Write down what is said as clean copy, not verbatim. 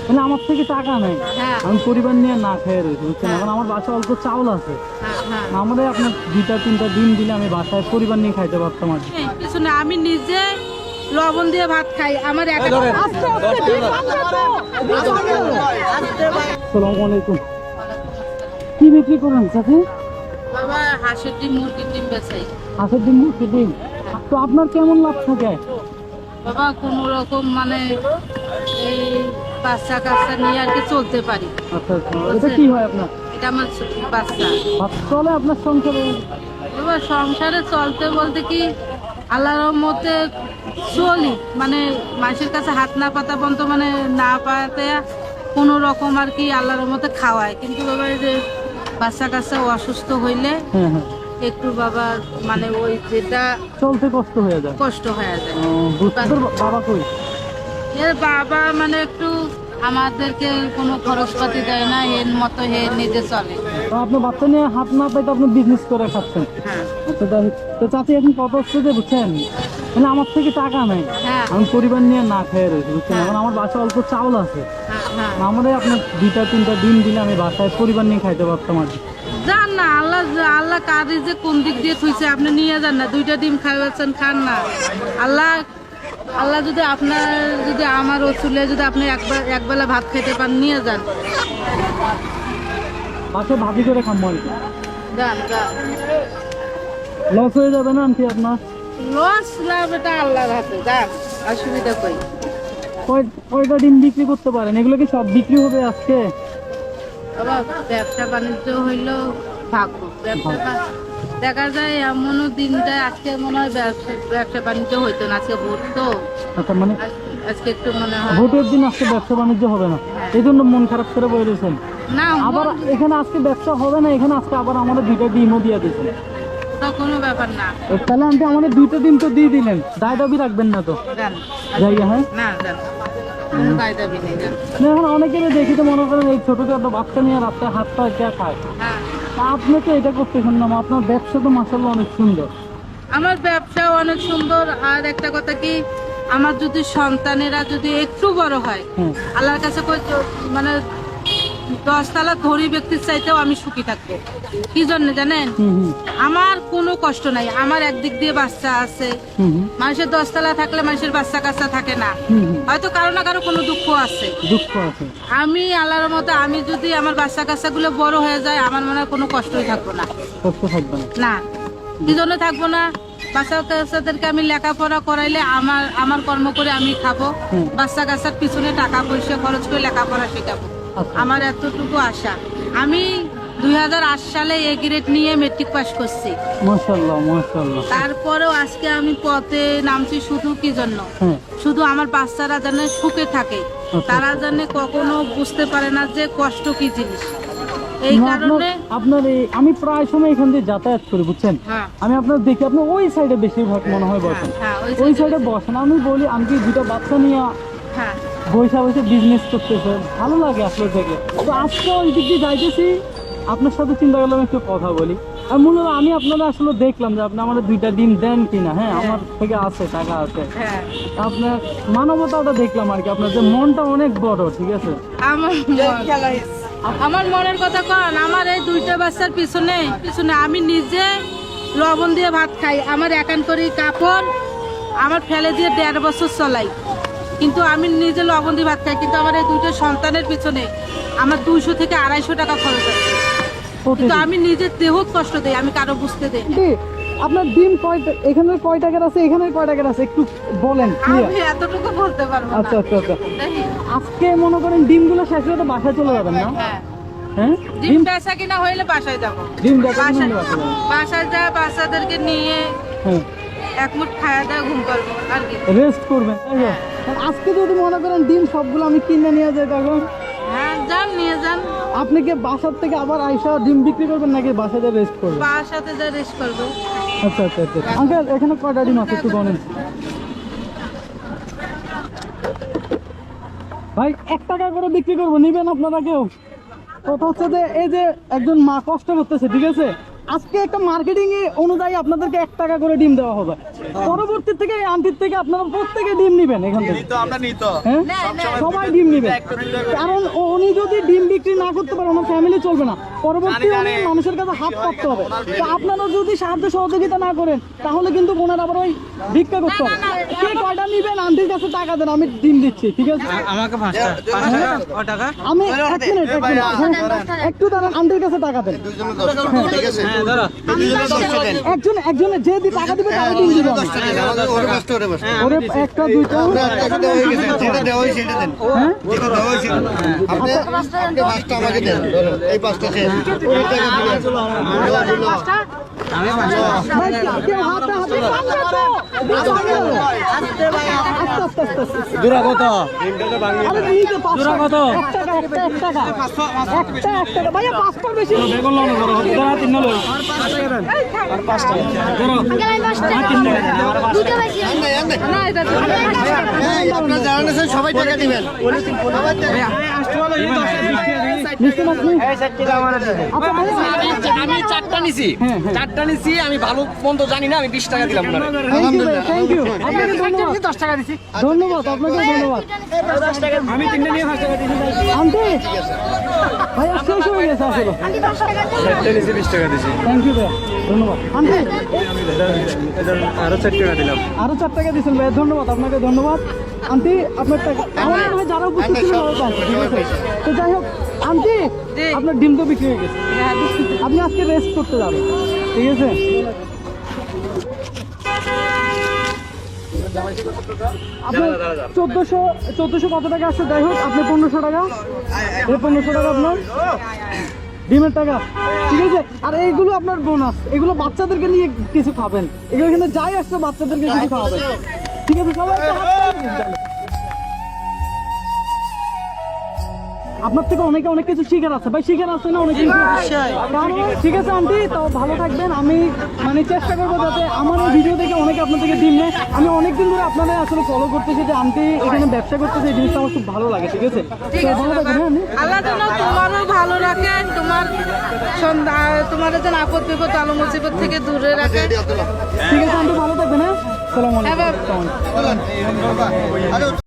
মানে আমার থেকে টাকা নাই, আমি পরিবার নিয়ে না খেয়ে রয়েছি বুঝছেন। এখন আমার বাসায় অল্প চাউল আছে, আমাদের আপনার 2-3টা ডিম দিলে আমি বাসায় পরিবার নিয়ে খাইতে পারতাম আর কি। পিছনে আমি নিজে লবণ দিয়ে ভাত খাই, আমার আসসালামু আলাইকুম। কি বিক্রি করেন চাচি? বাবা হাঁসের ডিম মুরগির ডিম বেচাই। হাঁসের ডিম মুরগির ডিম, তো আপনার কেমন লাভ থাকে? বাবা কোনো রকম মানে এই বাচ্চা কাচ্চা নিয়ে আর কি চলতে পারি। আচ্ছা আচ্ছা, এটা কি হয় আপনার? এটা আমার বাচ্চা। চলে আপনার সংসারে? বাবা সংসারে চলতে বলতে কি আল্লাহর রহমতে চলি, মানে মানুষের কাছে হাত না পাতা পর্যন্ত মানে না পাতে কোনো রকম আর কি আল্লাহর রহমতে খাওয়ায়। কিন্তু বাবা এই যে বাচ্চা কাচ্চা অসুস্থ হইলে একটু বাবা মানে ওই যেটা চলতে কষ্ট হয়ে যায়, কষ্ট হয়ে যায়। বাবা কই? এর বাবা মানে একটু আমাদেরকে কোনো খরচপাতি দেয় না, এর মতো হে নিজে চলে। আপনার বাচ্চা নিয়ে হাত না পাইতে আপনি বিজনেস করে খাচ্ছেন। তো চাচি এখন কত হচ্ছে যে বুঝছেন, মানে আমার থেকে টাকা নাই, আমি পরিবার নিয়ে না খেয়ে রয়েছি বুঝছেন। এখন আমার বাসায় অল্প চাউল আছে, আমাদের আপনার 2-3টা ডিম দিলে আমি বাসায় পরিবার নিয়ে খাইতে পারতাম আর কি। যান না, আল্লাহ আল্লাহ কারি যে কোন দিক দিয়ে থুইছে আপনি নিয়ে যান না, 2টা ডিম খাওয়াচ্ছেন, খান না। আল্লাহ আল্লাহ যদি আপনার যদি আমার ওসুলে যদি আপনি একবেলা ভাত খেতে পান, নিয়ে যান। বাসায় ভাজি করে খাম আর কি। যান যান, লস হয়ে যাবে না আন্টি আপনার? লস লাভ এটা আল্লাহর হাতে, যান, অসুবিধা কই। কয়টা ডিম বিক্রি করতে পারেন? এগুলো কি সব বিক্রি হবে আজকে? আবার ব্যবসা বাণিজ্য হইলো ভাগ্য, দেখা যায় এমনও দিন যায় আজকে মনে হয় ব্যবসা বাণিজ্য হইতো না, আজকে ভোট তো। আচ্ছা, মানে আজকে একটু মনে হয় ভোটের দিন আজকে ব্যবসা বাণিজ্য হবে না, এই জন্য মন খারাপ করে বলে দিয়েছেন। না, আবার এখানে আজকে ব্যবসা হবে না, এখানে আজকে আবার আমাদের 2টা ডিমও দিয়ে দিয়েছেন। ওটা কোনো ব্যাপার না। তাহলে আন্টি আমাদের 2টা ডিম তো দিয়ে দিলেন, দায় দাবি রাখবেন না তো? যান জায়গা হ্যাঁ না, যান, দায় দাবি নেই, যান। এখন অনেকের দেখি তো মনে করেন এই ছোট ছোট বাচ্চা নিয়ে রাস্তায় হাত পা কে খায়, আপনি তো এটা করতেছেন না। আপনার ব্যবসা তো মাশাআল্লাহ অনেক সুন্দর। আমার ব্যবসা অনেক সুন্দর। আর একটা কথা কি, আমার যদি সন্তানেরা যদি একটু বড় হয়, আল্লাহর কাছে মানে 10 তলা ধনী ব্যক্তির চাইতেও আমি সুখী থাকবো। কি জন্য জানেন? আমার কোনো কষ্ট নাই, আমার একদিক দিয়ে বাচ্চা আছে। মানুষের 10 তলা থাকলে মানুষের বাচ্চা কাচ্চা থাকে না, হয়তো কারো না কারো কোনো দুঃখ আছে। আমি আল্লাহর মতো আমি যদি আমার বাচ্চা কাচ্চা গুলো বড় হয়ে যায়, আমার মনে হয় কোনো কষ্টই থাকবো না। না, কি জন্য থাকবো না? বাচ্চা কাচ্চাদেরকে আমি লেখাপড়া করাইলে আমার কর্ম করে আমি খাবো, বাচ্চা কাচ্চার পিছনে টাকা পয়সা খরচ করে লেখাপড়া শেখাবো, আমার এতটুকু আশা। আমি 2008 সালে এ গ্রেড নিয়ে মেট্রিক পাস করছি। মাশাআল্লাহ মাশাআল্লাহ। তারপরেও আজকে আমি পথে নামছি শুধু কি জন্য? শুধু আমার বাচ্চারা যেন সুখে থাকে, তারা যেন কখনো বুঝতে পারে না যে কষ্ট কি জিনিস। এই কারণে আপনার আমি প্রায় সময় এখান দিয়ে যাতায়াত করি বুঝছেন, আমি আপনার দেখি আপনি ওই সাইডে বেশিরভাগ মনে হয় বসেন, ওই সাইডে বসেন। আমি বলি আমি 2টা বাচ্চা নিয়ে বৈশা বসে বিজনেস করতেছে, ভালো লাগে আসলে থেকে। তো আজকে ওই দিক দিয়ে যাইতেছি, আপনার সাথে চিন্তা করলাম একটু কথা বলি। আর মূলত আমি আপনারা আসলে দেখলাম যে আপনি আমাদের 2টা ডিম দেন কিনা। হ্যাঁ, আমার থেকে আছে, টাকা আছে, আপনার মানবতাটা দেখলাম আর কি। আপনার যে মনটা অনেক বড়, ঠিক আছে। আমার মনের কথা কন, আমার এই 2টা বাচ্চার পিছনে আমি নিজে লবণ দিয়ে ভাত খাই, আমার একান করে কাপড় আমার ফেলে দিয়ে 1.5 বছর চলাই, কিন্তু আমি নিজে লবণ দিয়ে ভাত খাই। কিন্তু আমার এই 2টা সন্তানের পিছনে আমার 200 থেকে 250 টাকা খরচ আছে, কিন্তু আমি নিজের দেহ কষ্ট দেই, আমি কারো বুঝতে দেই না। আপনার ডিম এখানে কয় টাকার আছে, এখানে কয় টাকার আছে একটু বলেন। আমি এতটুকু বলতে পারবো না। আচ্ছা আচ্ছা আচ্ছা, আজকে মনে করেন ডিমগুলো শেষ হয়ে তো বাসায় চলে যাবেন না? হ্যাঁ, ডিম বেচা কিনা হইলে বাসায় যাবো, বাসায় যা বাচ্চাদেরকে নিয়ে এক মুঠ খাওয়া দাওয়া ঘুম করবো আর কি, রেস্ট করবেন। আজকে যদি মনে করেন ডিম সবগুলো আমি কিনে নিয়ে যাই তখন? হ্যাঁ, যান, নিয়ে যান। আপনি কি বাসার থেকে আবার আইসা ডিম বিক্রি করবেন নাকি বাসাতে রেস্ট করবেন? বাসাতে যা রেস্ট করবো। আচ্ছা আচ্ছা আচ্ছা। আঙ্কেল এখানে কয়টা ডিম আছে একটু বলেন ভাই। 1 টাকা করে বিক্রি করবো, নিবেন আপনারা কেউ? কথা হচ্ছে যে এই যে একজন মা কষ্ট করতেছে, ঠিক আছে, আজকে একটা মার্কেটিং অনুযায়ী আপনাদেরকে 1 টাকা করে ডিম দেওয়া হবে। পরবর্তী থেকে এই আন্টির থেকে আপনারা প্রত্যেকে ডিম নিবেন এখান থেকে। হ্যাঁ? সবাই ডিম নিবেন, কারণ উনি যদি ডিম বিক্রি না করতে পারে ওনার ফ্যামিলি চলবে না। পরবর্তী উনি মানুষের কাছে হাত পাততে হবে। তো আপনারা যদি সাহায্য সহযোগিতা না করেন তাহলে কিন্তু ওনার আবার ওই ভিক্ষা করতে হবে। কে কয়টা নিবেন আন্টির কাছে টাকা দেন, আমি ডিম দিচ্ছি, ঠিক আছে? আমাকে 5টা টাকা আমি এক মিনিট একটু দাঁড়ান, আন্টির কাছে টাকা দেন। একজন যে টাকা দিবে তাকে ডিম দিবে। ওরে একটা দুইটা জোড়া কত? ভাইয়া 5 টাকা বেশি সবাই টাকা দিবেন। আমি 4টা নিছি, 4টা নিছি। আমি ভালো মন্দ জানি না, আমি 20 টাকা দিলাম। থ্যাংক ইউ, আপনাকে ধন্যবাদ। 10 টাকা দিছি। ধন্যবাদ, আপনাকে ধন্যবাদ। আমি 3টা নিয়ে 5 টাকা দিছি। আন্টি ভাইয়া শেষ হয়ে গেছে আসলে। 4টা নিছি 20 টাকা দিছি। থ্যাংক ইউ ভাইয়া, ধন্যবাদ। আন্টি আরো 4 টাকা দিলাম। আরো 4 টাকা দিয়েছেন ভাইয়া, ধন্যবাদ, আপনাকে ধন্যবাদ। আন্টি আপনার টাকা আমার মনে হয় যারা উপস্থিত ছিল তারা পাবে, ঠিক আছে? তো যাই হোক আন্টি, আপনার ডিম তো বিক্রি হয়ে গেছে, আপনি আজকে রেস্ট করতে যাবেন, ঠিক আছে? আপনার 1400 কত টাকা আসছে? যাই হোক আপনি 1500 টাকা, এই 1500 টাকা আপনার ডিমের টাকা, ঠিক আছে? আর এইগুলো আপনার বোনাস, এগুলো বাচ্চাদেরকে নিয়ে কিছু খাবেন, এগুলো কিন্তু যাই আসছে বাচ্চাদেরকে কিছু খাওয়াবেন, ঠিক আছে? সবাই একটা হাত তালি দিন। আপনার থেকে অনেক কিছু শিখার আছে ভাই, শিখার আছে না অনেক কিছু? কারণ ঠিক আছে আন্টি, তো ভালো থাকবেন। আমি মানে চেষ্টা করবো যাতে আমার এই ভিডিও থেকে অনেকে আপনার থেকে ডিম নেয়। আমি অনেকদিন ধরে আপনাদের আসলে ফলো করতেছি যে আন্টি এখানে ব্যবসা করতেছে, এই জিনিসটা আমার খুব ভালো লাগে, ঠিক আছে? তো ভালো থাকবেন। হ্যাঁ আল্লাহ যেন তোমারও ভালো রাখে, তোমার যেন আপদ বিপদ আলো মুসিবত থেকে দূরে রাখে। ঠিক আছে আন্টি, ভালো থাকবেন। হ্যাঁ, সালাম আলাইকুম।